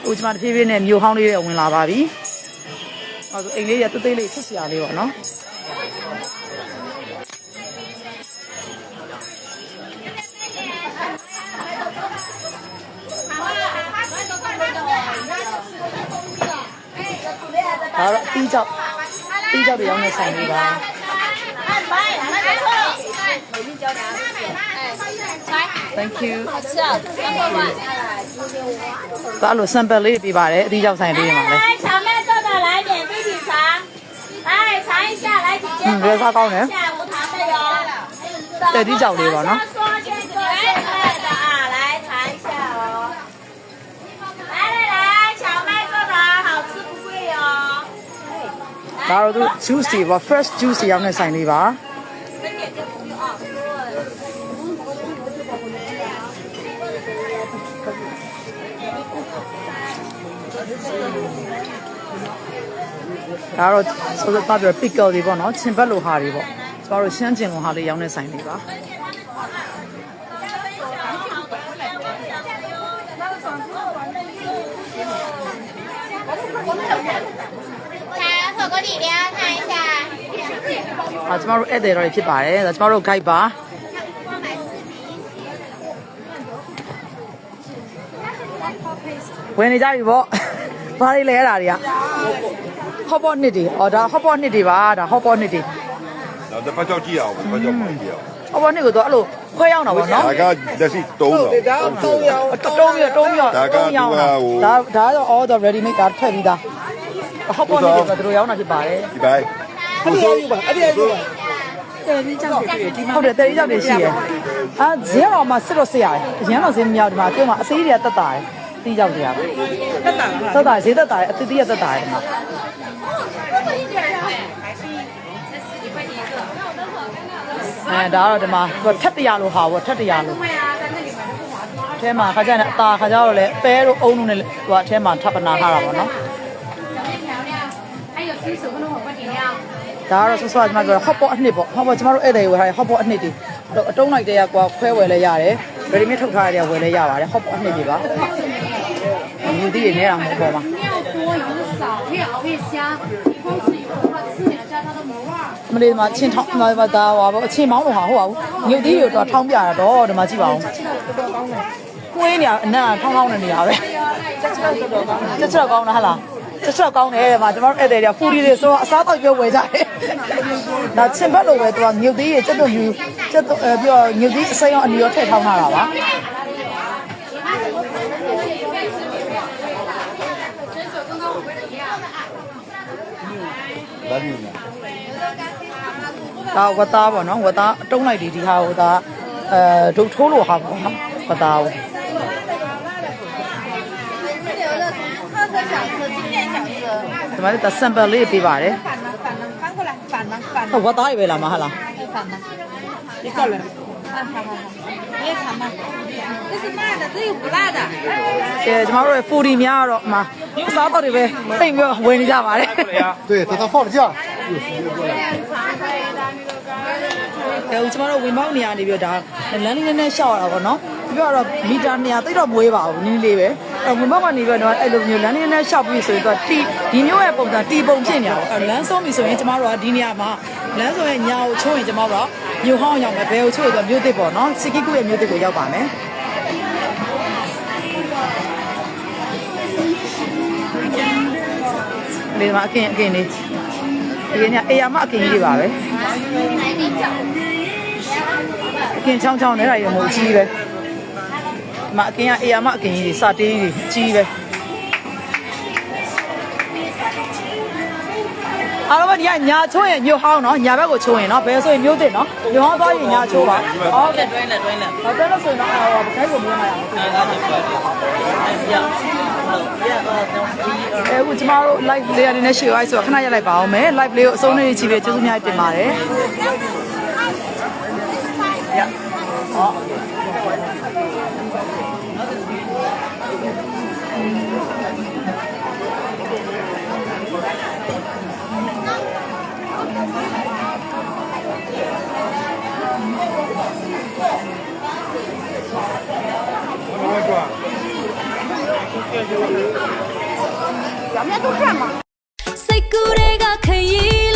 ဦးကျမတဖြည်းဖြည်းနဲ့မြို့ဟောင်းလေးတွေဝင်လာပါပြီအဲဆိုအိမ်လေးရတိတ်လေးချစ်စရာလေးပေါ့နော်ဒါတော့တီးကြောက်တွေရောင်းနေဆိုင်လေးပါThank you ဒါလို sample လေးပြပါတယ်အတီးကြောက်ဆိုင်လေးတွေမှာလဲ小妹坐的来点自己尝来尝一下来姐姐ဘယ်စားကောင်းလဲ下无糖的哟တဲ့တီးကြောက်လေးပါနော်说这个是可爱的啊来尝一下哦来小妹做的好吃不贵哦ဒါတော့သူ juice တွေပါ fresh juice ရောင်းနေဆိုင်လေးပါဒါတော့ဆိုတော့ပြ pickle တွေပေါ့နော်ချင်ပတ်လိုဟာတွေပေါ့ကျမတို့ရှမ်းကျင်လိုဟာလေးရောင်းနေဆိုင်လေးပါ火锅底料看一下ကျမတို့ဧည့်သည်တော်တွေဖြစ်ပါတယ်ဒါကျမတို့ guide ပါဝင်နေကြပြီပေါ့ဘာတွေလဲအဲ့ဒါတွေကhot pot နှစ်တွေဒါ hot pot နှစ်တွေပါဒါ hot pot နှစ်တွေဒါတပတ်ကြောက်ကြည့်အောင်တပတ်ကြောက်မှကြည့်အောင် hot pot နှစ်ကိုတော့အဲ့လိုခွဲရောက်တာပေါ့နော်ဒါကလက်ရှိ3တော့တုံးပြီးဒါတော့ all the ready made ဒါထည့်ပြီးသား hot pot နှစ်တွေတို့ရောင်းတာဖြစ်ပါတယ်ဒီပိုင်းအဲ့ဒီယူပါအဲ့ဒီယူပါတယ်ဒီကြောက်တွေဒီမှာဟုတ်တယ်တယ်ဒီကြောက်တွေရှိတယ်ဈေးတော်မှာစစ်တော့စစ်ရတယ်အရင်တော့ဈေးမမြောက်ဒီမှာပြုံးမှာအသေးတွေကတက်တာတယ်တီးကြောက်တွေကတက်တာဈေးတက်တာအသေးတွေကတက်တာတယ်ဒီမှာဒါတော့ဒီမှာထက်တရာလို့ဟာပေါ့ထက်တရာလို့အဲမှာခါကျရင်အตาခါကျတော့လေပဲတို့အုံတို့နဲ့ဟိုအထဲမှာထပ်ပနာထားတာပေါ့နော်ဒါကတော့ဆော့ကျမပြော hot pot အနှစ်ပေါ့ hot pot ကျမတို့ဧည့်သည်ဝယ်ထားတဲ့ hot pot အနှစ်တွေအတုံးလိုက်တဲ့ကွာခွဲဝယ်လဲရတယ် ready made ထုတ်ထားတဲ့ဝယ်လဲရပါတယ် hot pot အနှစ်တွေပါမြူတီတွေနေတာမဟုတ်ပါဘူးမလေးမှာချင်းထောင်းမှာဒါပါပေါ့အချင်းမောင်းလို့ဟာဟုတ်ပါဘူးမြူတီတွေတော့ထောင်းပြတာတော့ဒီမှာကြည့်ပါဦးကွေးနေအနံ့ထောင်းထောင်းနေနေတာပဲချက်ချက်ကောင်းတာဟလားချက်ကောင်းတယ်မှာကျွန်တော်တို့ဧည့်သည်တွေကဖူဒီတွေဆိုတော့အစားတောက်ပြောဝယ်ကြတယ်။ဒါချင်းဘက်လိုပဲသူကမြုပ်သေးရဲ့စက်တုံယူစက်ပြီးတော့မြုပ်သေးအစိမ်းရောအနီရောထည့်ထောင်းထားတာပါ။ဒါဝတ်သားပေါ့နော်ဝတ်သားတုံးလိုက်ဒီဟာဟိုဒါဒုတ်ထိုးလို့ဟာပေါ့နော်ဝတ်သားကိုဒီမှာတက် sample လေးပေးပါတယ်ဟုတ်ဝတ်သားပဲလားမဟုတ်လား一个人你也尝吗这是辣的这有不辣的ကျမတို့ရဲ့40များတော့မှာအစားတော့တွေပဲတိတ်ပြီးဝင်နေကြပါတယ်对等他放了假有时间过来ကျမတို့ဝင်ပေါက်နေရနေပြီးတော့ဒါလမ်းလေးနဲ့ရှောက်ရတာပေါ့နော်ပြီးတော့မီတာ200တိတ်တော့မွေးပါဘူးနည်းလေးပဲဝင်ပေါက်ကနေပြီးတော့အဲ့လိုမျိုးလမ်းလေးနဲ့ရှောက်ပြီးဆိုတော့ဒီမျိုးရဲ့ပုံစံတီပုံဖြစ်နေတာပေါ့လမ်းဆုံးပြီဆိုရင်ကျမတို့ကဒီနေရာမှာလမ်းဆုံးရဲ့ညာကိုချိုးရင်ကျမတို့ကမြို့ဟောင်းရောက်မယ်ဘယ်ကိုချိုးရတော့မြို့သစ်ပေါ့နော်စစ်ကိကုရဲ့မြို့သစ်ကိုရောက်ပါမယ်ဒီမှာအကင်လေးဒီနေ့အေယာမအကင်ကြီးတွေပါပဲအကင်ချောင်းချောင်းနေတာရမို့ကြီးပဲဒီမှာအကင်ကအေယာမအကင်ကြီးတွေစတေးကြီးကြီးပဲအားလုံးဒီကညာချိုးရင်မြို့ဟောင်းနော်ညာဘက်ကိုချိုးရင်နော်ဘယ်ဆိုရင်မြို့သစ်နော်မြို့ဟောင်းသွားရင်ညာချိုးပါဟုတ်တယ်တွင်းလက်ဟုတ်တယ်လို့ဆိုရင်တော့ဘယ်ကိုမြင်မှာလဲအခုကျမတို့ live လေးရနေရှေ့ရိုက်ဆိုတော့ခဏရက်လိုက်ပါအောင်မယ် live လေးကိုအဆုံးလေးကြည့်ပြီးကျေးဇူးများတင်ပါတယ်ရဟော我စိတ်ကူးတွေကခရီး